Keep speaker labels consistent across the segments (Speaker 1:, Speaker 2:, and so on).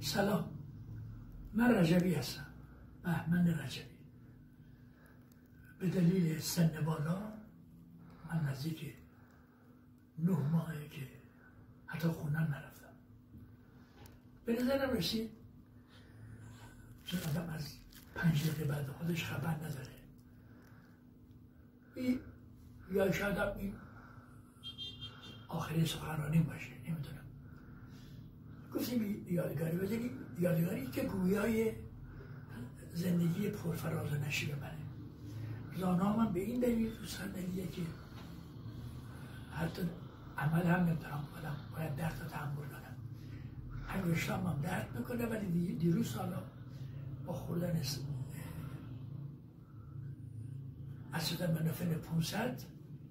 Speaker 1: سلام، من رجبی هستم، بهمن رجبی. به دلیل سن بالا من نزدیک 9 ماهه که حتی خونم نرفتم. به نظرم رسید چون آدم از 5 دقیقه بعد خودش خبر نداره، یا شاید این آخری سخنرانی باشه، نمیدونم. گفتیم یادگاری بذاریم، یادگاری که گویای زندگی پرفراز و نشیب منه. زانه‌ام به این دلیل تو صندلیه که حتی عمل هم نمیتونم کنم، باید درد رو تحمل کنم. انگشتام هم درد میکنه، ولی دیروز حالا با خوردن اسیدامینوفن 500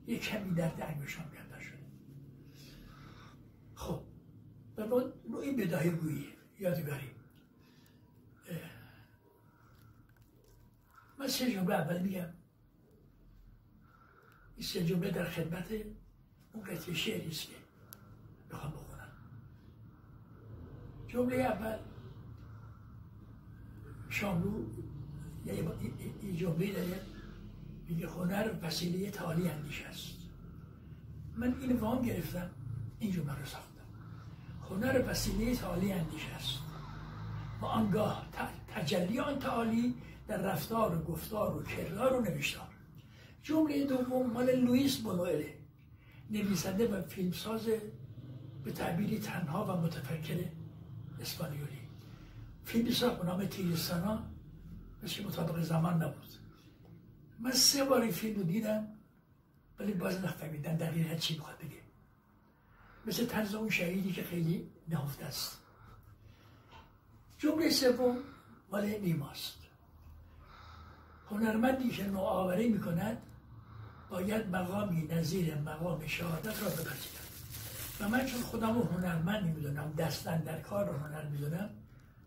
Speaker 1: یک کمی درد انگشتام پیدا شده. خب این بداهه گویی یادگاری. من 3 جمله اول میگم. این 3 جمله در خدمت اون قطعه شعری است که بخوام بخونم. جمله اول شاملو یه جمله داره، میگه هنر وسیله تعالی اندیشه است. من این وام گرفتم، این جمله رو ساختم. هنر وسیله تعالی اندیشه است و آنگاه تجلی آن تعالی در رفتار و گفتار و کردار و نوشتار. جمله دوم مال لوئیس بونوئل، نویسنده و فیلمساز به تعبیری تنها و متفکر اسپانیولی. فیلمی ساخت به نام تیرستانا، مثل مطابق زمان نبود. من 3 بار این فیلم رو دیدم ولی باز نفهمیدم دقیقاً چی میخواد بگه. مثل طرز اون شهیدی که خیلی نهفته است. جمله سوم مال نیماست. هنرمندی که نوآوری میکند باید مقامی نظیر مقام شهادت را بپذیرد. و من چون خودم رو هنرمند میدونم، دستن در کار رو هنر میدونم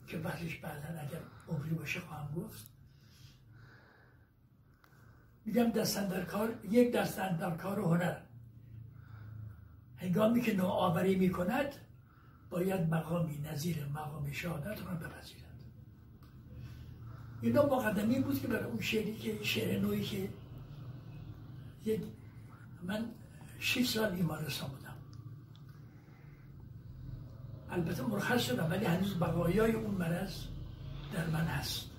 Speaker 1: که بحثش بعدا اگر عمری باشه خواهم گفت، میگم دستن در کار، یک دستن در کار و هنر هنگامی که نوآوری میکند باید مقامی نظیر مقام شهادت را بپذیرد. اینا مقدمی بود که برای اون شعری که شعر نوعی که من 6 سال بیمارستان بودم. البته مرخص شدم ولی هنوز بقایای اون مرض در من هست.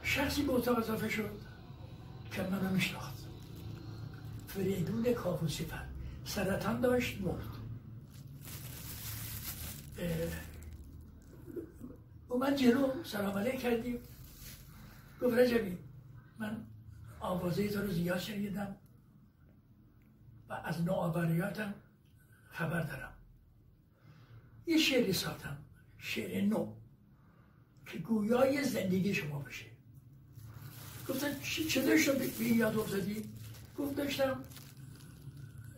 Speaker 1: شخصی به اتاق اضافه شد که منو میشناخت. فریدون کاووسی‌فر، سرطان داشت، مرد. اومد جلو، سلام علیک کردیم. گفت رجبی، من آوازه تو رو زیاد شنیدم و از نوآوریاتم خبر دارم. یه شعری ساختم، شعر نو که گویای زندگی شما بشه. گفتن چه داشتم به یاد افتادی؟ گفت داشتم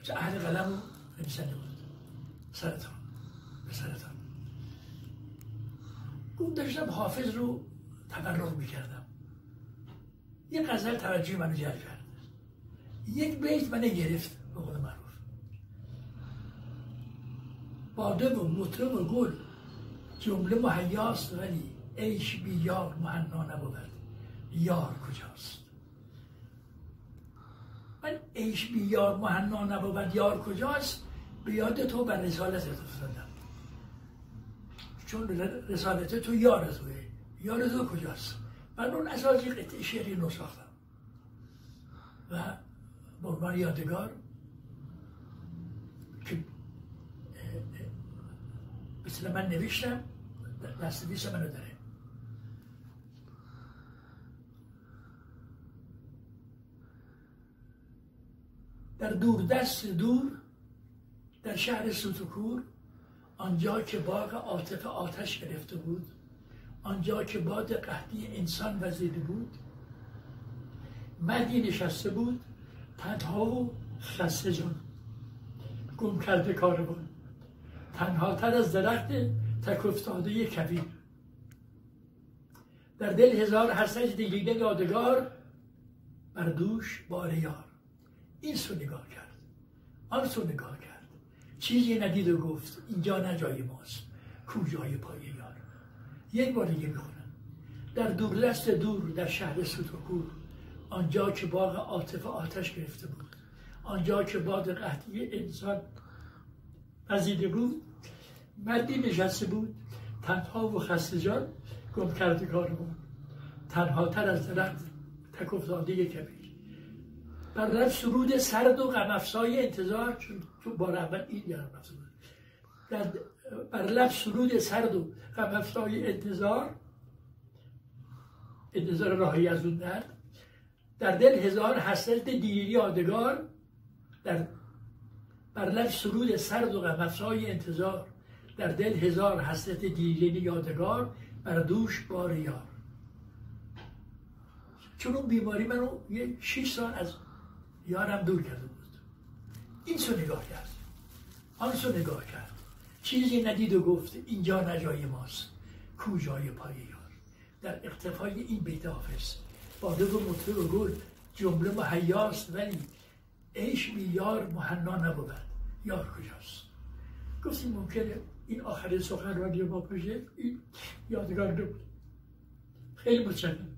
Speaker 1: چه اهل قلم رو نویسنده بود، سرطان به سرطان. گفت داشتم حافظ رو تبرک میکردم. یه غزل توجه منو جلب کرد، یک بیت منو گرفت. به قول معروف باده و مطرب و گل جمله مهیاست، ولی عیش بی یار مهنا نبود، یار کجاست؟ من عیش بی یار مهنا نبود، یار کجاست؟ به یاد تو بر رسالتت افتادم، چون رسالت تو یار توه، یار تو کجاست؟ من اون اساسی قطعه شعری نو ساختم و به عنوان یادگار که مثل من نوشتم، دست‌نویس منو داره. در دوردست دور، در شهر سوتوکور، آنجا که باغ عاطفه آتش گرفته بود، آنجا که باد قحطی انسان وزیده بود، مردی نشسته بود تنها و خسته جان، گم کرده کاروان، تنها تر از درخت تک افتاده کویر. در دل هزار حسرت دیگه یادگار، بر دوش بار یار. این سو نگاه کرد، آن سو نگاه کرد، چیزی ندید و گفت اینجا نه جای ماست. کوجای پای یار. یک بار دیگه میخونم. در دوردست دور در شهر سوتوکور، آنجا که باغ عاطفه آتش گرفته بود، آنجا که باد قحطی انسان وزیده بود، مردی نشسته بود تنها و خسته جان، گم کرده کارمان، تنها تر از درخت تک افتاده کبیر. بر لب سرود سرد و غم افزای انتظار، چون تو بار اول این یارم افزای بود، بر لب سرود سرد و غم افزای انتظار راهی از اون در دل هزار حسرت دیری یادگار. بر لب سرود سرد و غم افزای انتظار، در دل هزار حسرت دیری یادگار، بر دوش بار یار. چون اون بیماری منو 6 سال از یارم دور کرده بود. این سو نگاه کرد، آن سو نگاه کرد، چیزی ندید و گفت اینجا نجای ماست، کوجای پای یار. در اقتفای این بیت حافظ باده و مطرب و گل جمله مهیاست، ولی عیش بی یار مهنا نبود، یار کجاست؟ گفتیم ممکنه این آخرین سخنرانی ما باشه، این یادگار نبود. خیلی متشکرم.